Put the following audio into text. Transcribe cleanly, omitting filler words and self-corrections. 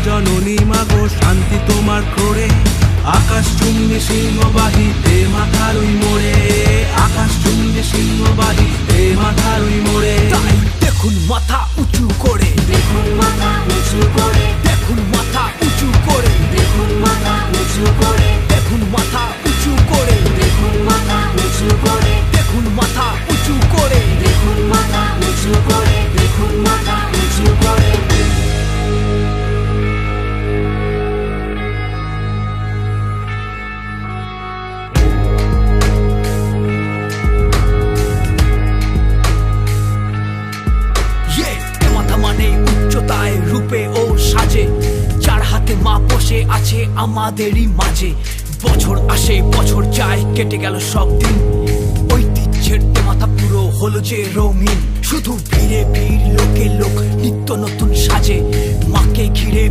জননী মাগো শান্তি তোমার ঘোরে। আকাশ চুম্বি সিংহবাহী তে মাথার ওই মোড়ে, আকাশ চুম্বি সিংহবাহী তে মাথার ওই মোড়ে। দেখুন মাথা উঁচু করে, দেখুন মাথা উঁচু করে, দেখুন মাথা উঁচু করে, দেখুন মাথা উঁচু করে, দেখুন মাথা উঁচু করে, দেখুন মাথা উঁচু করে, দেখুন মাথা উঁচু করে, দেখুন মাথা উঁচু করে, দেখুন মাথা উঁচু করে। উচ্চতায় রূপে ও সাজে, যার হাতে মা বসে আছে আমাদেরই মাঝে। বছর আসে বছর যায়, কেটে গেল সব দিন, ঐতিহ্যের মাথা পুরো হলো যে রঙিন। শুধু ভিড়ে ভিড়, লোকে লোক, নিত্য নতুন সাজে মাকে ঘিরে।